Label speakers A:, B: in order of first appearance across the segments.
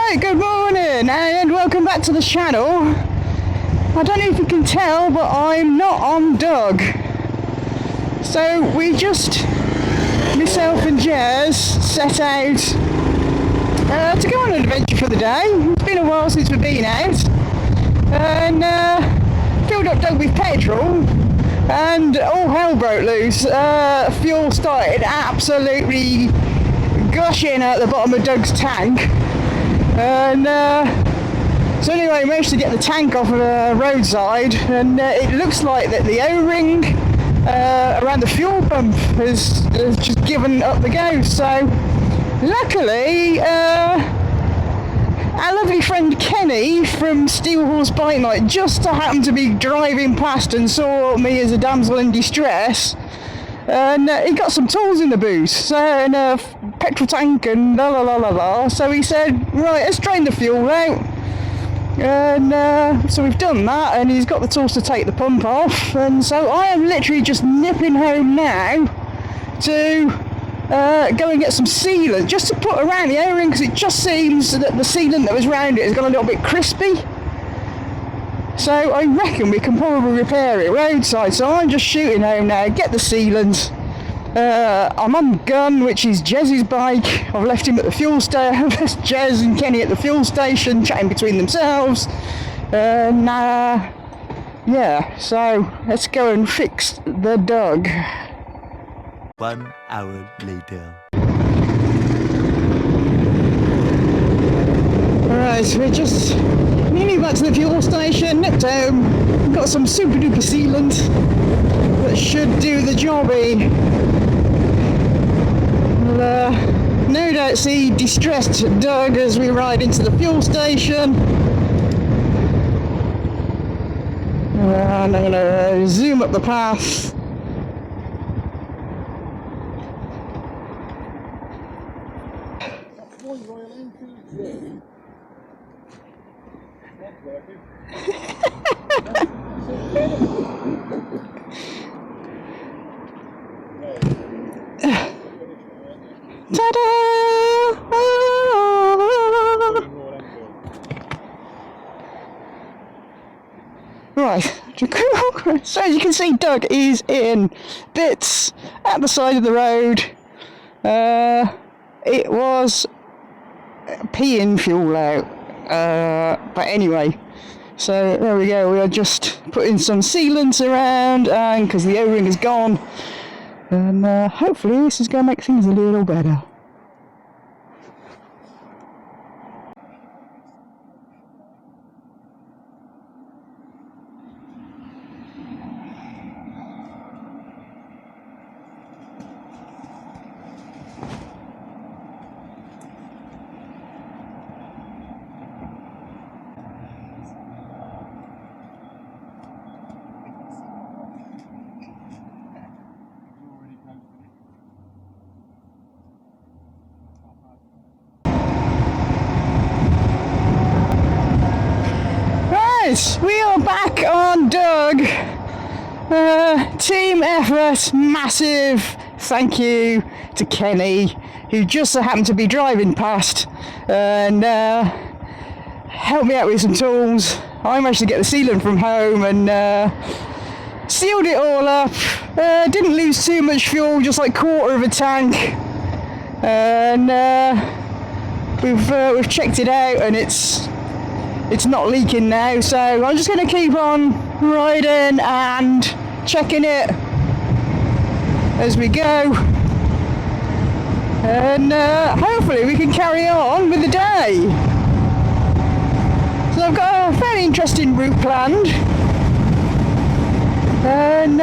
A: Right, good morning and welcome back to the channel. I don't know if you can tell, but I'm not on Doug. So we just, myself and Jez, set out to go on an adventure for the day. It's been a while since we've been out. And filled up Doug with petrol and all hell broke loose. Fuel started absolutely gushing out the bottom of Doug's tank. And so anyway, we managed to get the tank off of the roadside, and it looks like that the O-ring around the fuel pump has just given up the ghost. So luckily our lovely friend Kenny from Steel Horse Bike Night just happened to be driving past and saw me as a damsel in distress. And he got some tools in the boot, so, and a petrol tank and la la la la la. So he said, right, let's drain the fuel out. And so we've done that, and he's got the tools to take the pump off. And so I am literally just nipping home now to go and get some sealant just to put around the O-ring, because it just seems that the sealant that was around it has got a little bit crispy. So I reckon we can probably repair it roadside. So I'm just shooting home now, get the sealant. I'm on Gun, which is Jez's bike. I've left him at the fuel station. Jez and Kenny at the fuel station, chatting between themselves. And yeah, so let's go and fix the Doug.
B: 1 hour later.
A: Alright, so we're just nearly back to the fuel station, nipped home, got some super duper sealant that should do the jobby. We'll no doubt see distressed Doug as we ride into the fuel station. And I'm going to zoom up the path.
C: Royal Enfield.
A: Ta-da! Right, so as you can see, Doug is in bits at the side of the road. It was peeing fuel out, but anyway, so there we go. We are just putting some sealants around, and because the O-ring is gone, and hopefully this is going to make things a little better. We are back on Doug. Team effort, massive thank you to Kenny, who just so happened to be driving past and helped me out with some tools. I managed to get the sealant from home and sealed it all up. Didn't lose too much fuel, just like quarter of a tank. And we've checked it out, and it's not leaking now, so I'm just going to keep on riding and checking it as we go, and hopefully we can carry on with the day. So I've got a very interesting route planned, and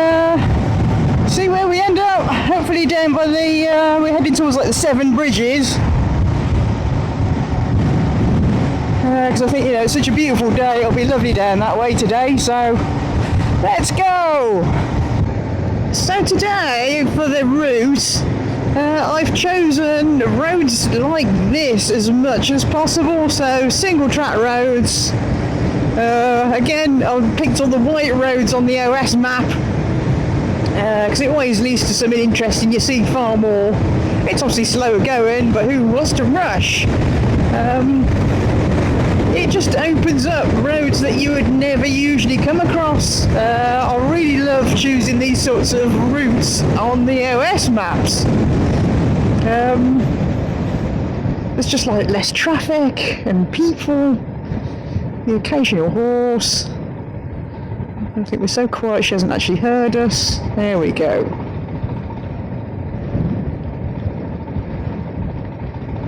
A: see where we end up. Hopefully down by the we're heading towards like the Severn bridges. Because I think, you know, it's such a beautiful day, it'll be lovely down that way today, so let's go! So today, for the route, I've chosen roads like this as much as possible, so single track roads. Again, I've picked all the white roads on the OS map, because it always leads to something interesting. You see far more. It's obviously slower going, but who wants to rush? just opens up roads that you would never usually come across. I really love choosing these sorts of routes on the OS maps. There's just like less traffic and people, the occasional horse. I don't think we're so quiet she hasn't actually heard us. There we go.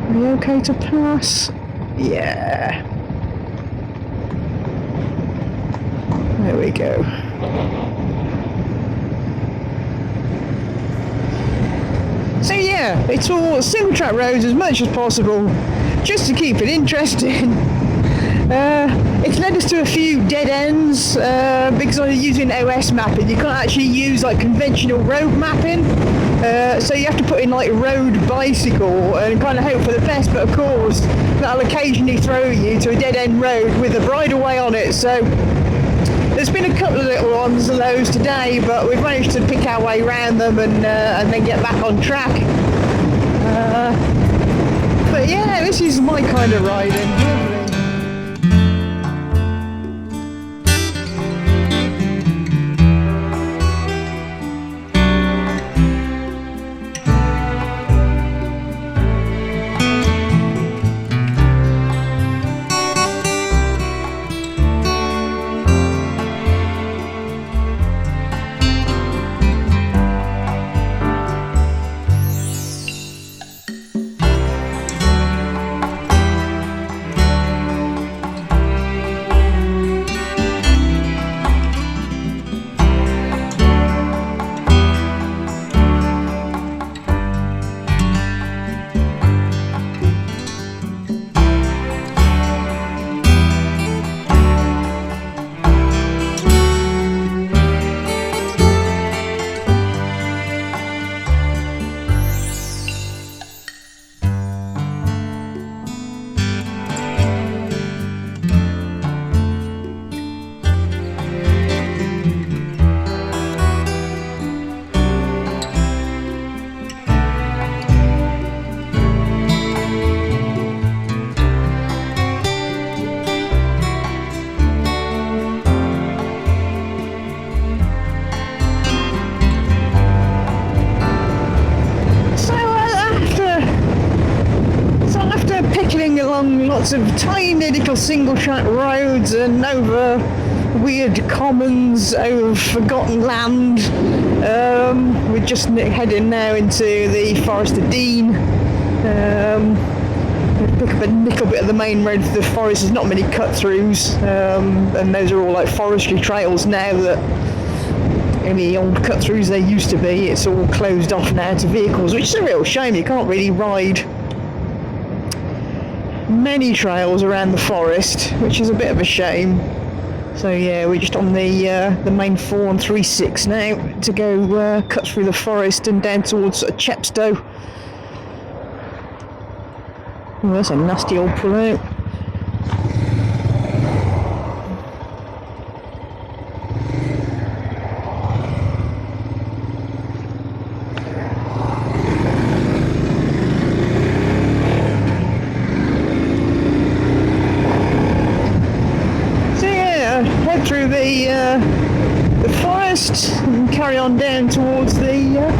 A: Are we okay to pass? Yeah. There we go. So yeah, it's all single track roads as much as possible, just to keep it interesting. It's led us to a few dead ends, because I'm using OS mapping. You can't actually use like conventional road mapping, so you have to put in like road bicycle and kind of hope for the best, but of course that'll occasionally throw you to a dead end road with a bridleway on it. So there's been a couple of little ones of those today, but we've managed to pick our way around them and then get back on track. But yeah, this is my kind of riding. Lovely. Along lots of tiny little single track roads and over weird commons, over forgotten land. We're just heading now into the Forest of Dean. Pick up a little bit of the main road for the forest. There's not many cut-throughs, and those are all like forestry trails now that any old cut-throughs there used to be. It's all closed off now to vehicles, which is a real shame. You can't really ride many trails around the forest, which is a bit of a shame. So yeah, we're just on the main 4 and 3/6 now to go cut through the forest and down towards Chepstow. Oh, that's a nasty old pull out. Through the forest and carry on down towards the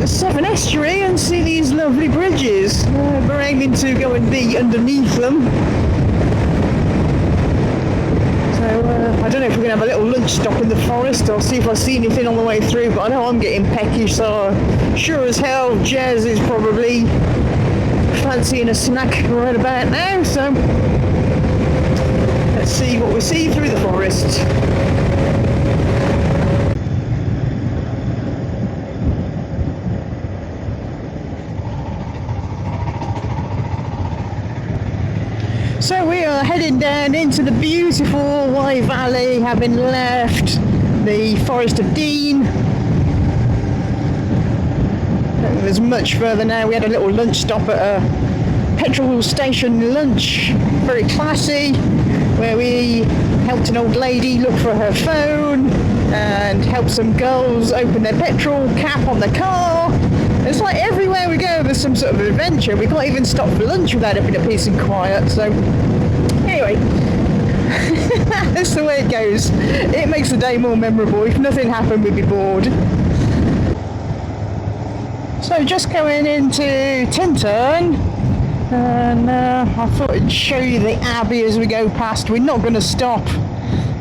A: Severn estuary and see these lovely bridges. We're aiming to go and be underneath them. So I don't know if we're going to have a little lunch stop in the forest. I'll see if I see anything on the way through, but I know I'm getting peckish, so sure as hell Jez is probably fancying a snack right about now, so let's see what we see through the forest. So we are heading down into the beautiful Wye Valley, having left the Forest of Dean. There's much further now. We had a little lunch stop at a petrol station lunch, very classy, where we helped an old lady look for her phone and helped some girls open their petrol cap on the car. It's like everywhere we go there's some sort of adventure. We can't even stop for lunch without it being a peace and quiet, so Anyway, that's the way it goes. It makes the day more memorable. If nothing happened, we'd be bored. So just going into Tintern, and I thought I'd show you the Abbey as we go past. We're not going to stop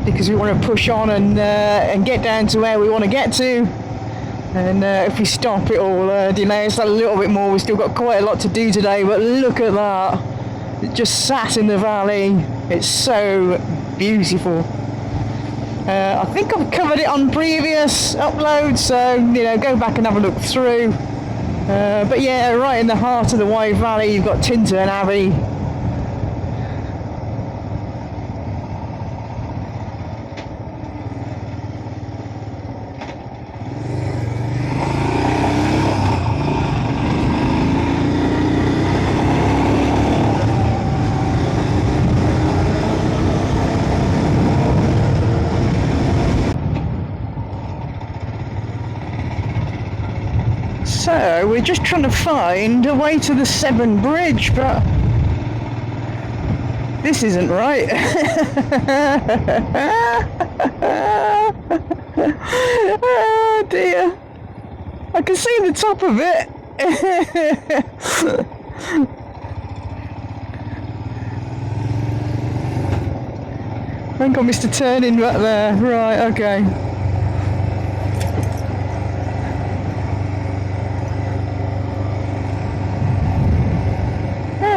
A: because we want to push on and get down to where we want to get to. And if we stop, it'll delay us a little bit more. We've still got quite a lot to do today, but look at that. It just sat in the valley. It's so beautiful. I think I've covered it on previous uploads, so you know, go back and have a look through. But yeah, right in the heart of the Wye Valley, you've got Tintern Abbey. So we're just trying to find a way to the Severn Bridge, but this isn't right. Oh dear. I can see the top of it. I think I missed a turning back there. Right, okay.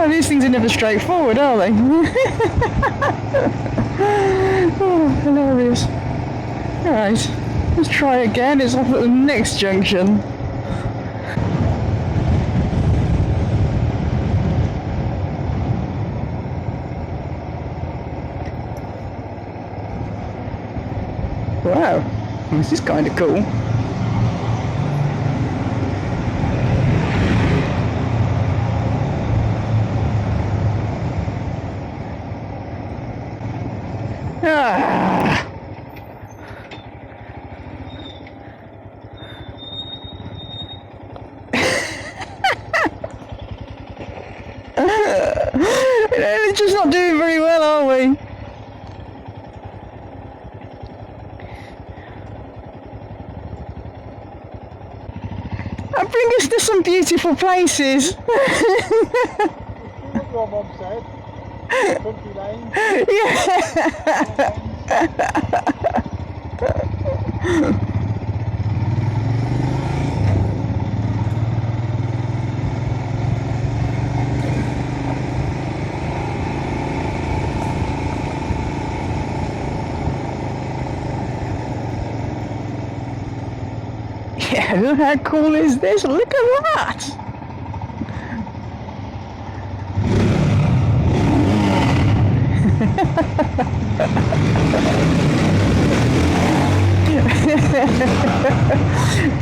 A: These things are never straightforward, are they? Oh, hilarious. Alright, let's try again. It's off at the next junction. Wow, this is kind of cool. Ah. We're just not doing very well, are we? That brings us to some beautiful places.
C: What your mum said. Country lane.
A: Yeah. Yeah, how cool is this? Look at that!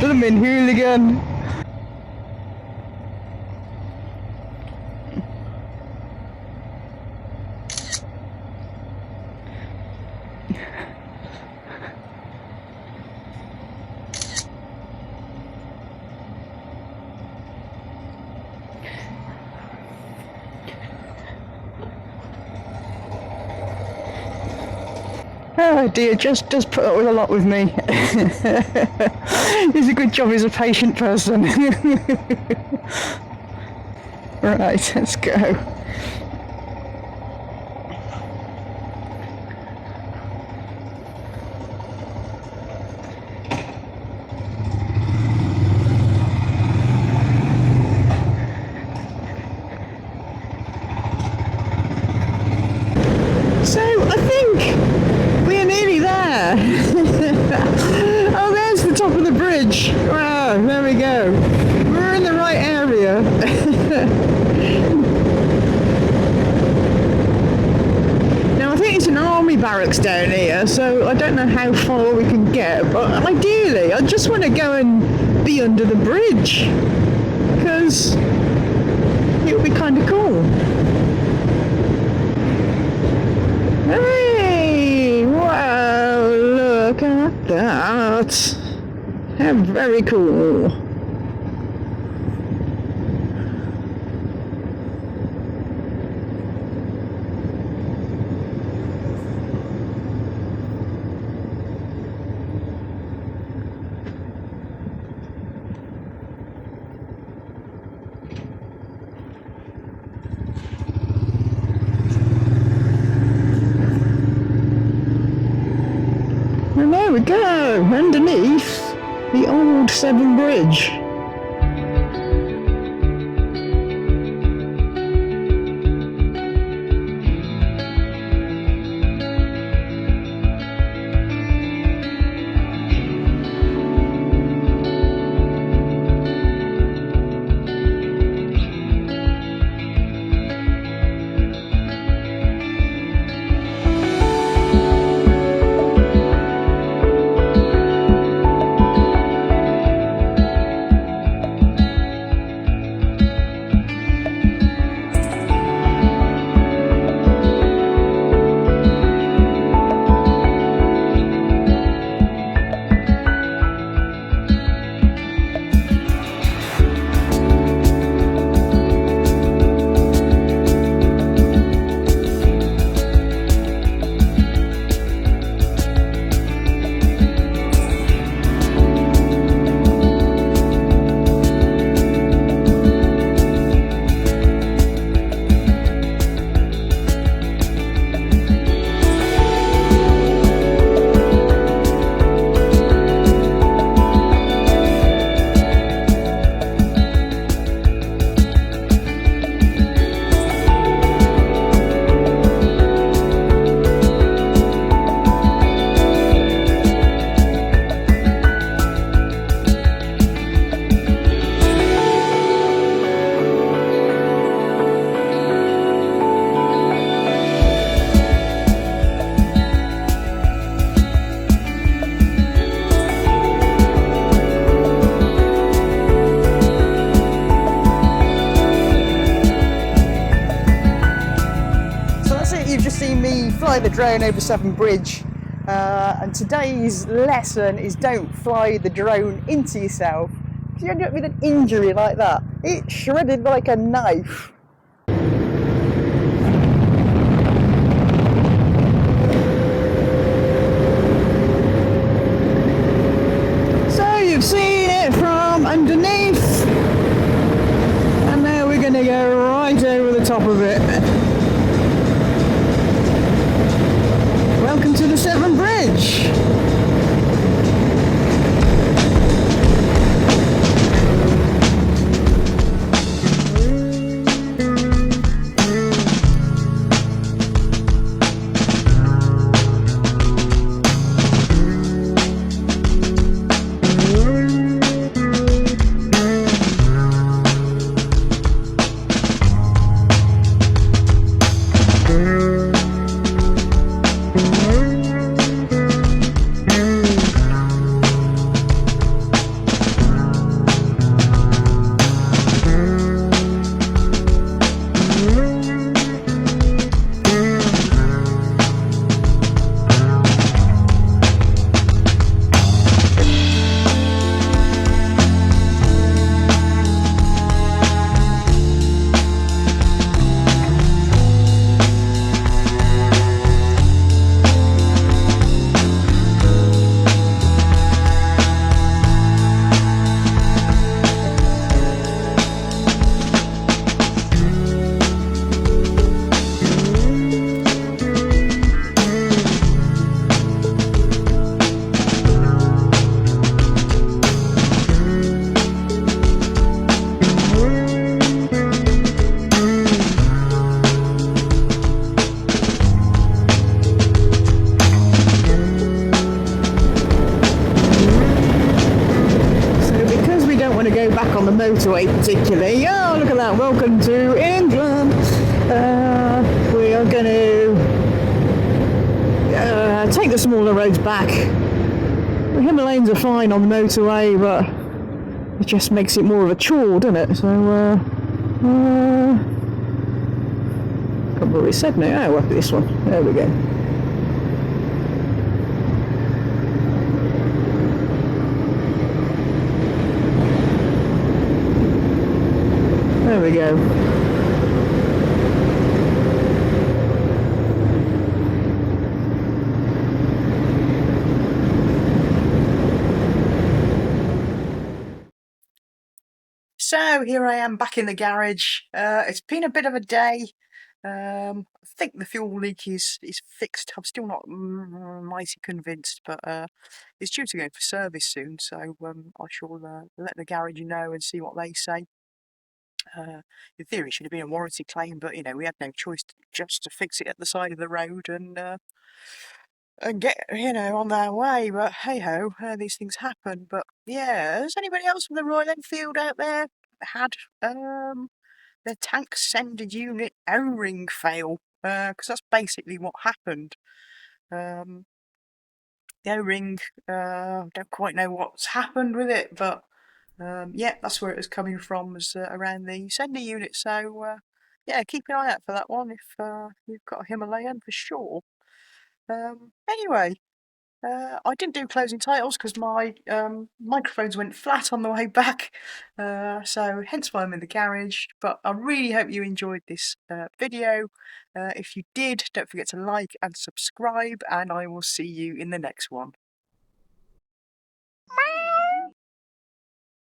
A: Blooming hooligan. Oh dear, just does put up with a lot with me. He's a good job, he's a patient person. Right, let's go. So, I think we're nearly there. Oh, there's the top of the bridge. Wow, there we go. We're in the right area. Now, I think it's an army barracks down here, so I don't know how far we can get, but ideally, I just want to go and be under the bridge, because it would be kind of cool. Hey! Wow! Look at that! How very cool! go, underneath the old Severn Bridge. You've just seen me fly the drone over Severn Bridge, and today's lesson is don't fly the drone into yourself, because you end up with an injury like that. It's shredded like a knife. So you've seen it from underneath, and now we're going to go right over the top of it. Welcome to the Severn Bridge. Back on the motorway particularly. Oh, look at that, welcome to England. We are going to take the smaller roads back. The Himalayans are fine on the motorway, but it just makes it more of a chore, doesn't it? So can't remember what it said now. Oh, up this one, there we go. There we go. So here I am back in the garage. It's been a bit of a day. I think the fuel leak is fixed. I'm still not mighty convinced, but it's due to go for service soon, so I shall let the garage know and see what they say. In theory, it should have been a warranty claim, but you know we had no choice just to fix it at the side of the road and get on their way. But hey ho, these things happen. But yeah, has anybody else from the Royal Enfield out there had their tank sender unit O-ring fail? Because that's basically what happened. The O-ring, don't quite know what's happened with it, but yeah, that's where it was coming from, was around the sender unit. So yeah, keep an eye out for that one if you've got a Himalayan for sure. Anyway, I didn't do closing titles because my microphones went flat on the way back, so hence why I'm in the garage. But I really hope you enjoyed this video. If you did, don't forget to like and subscribe, and I will see you in the next one.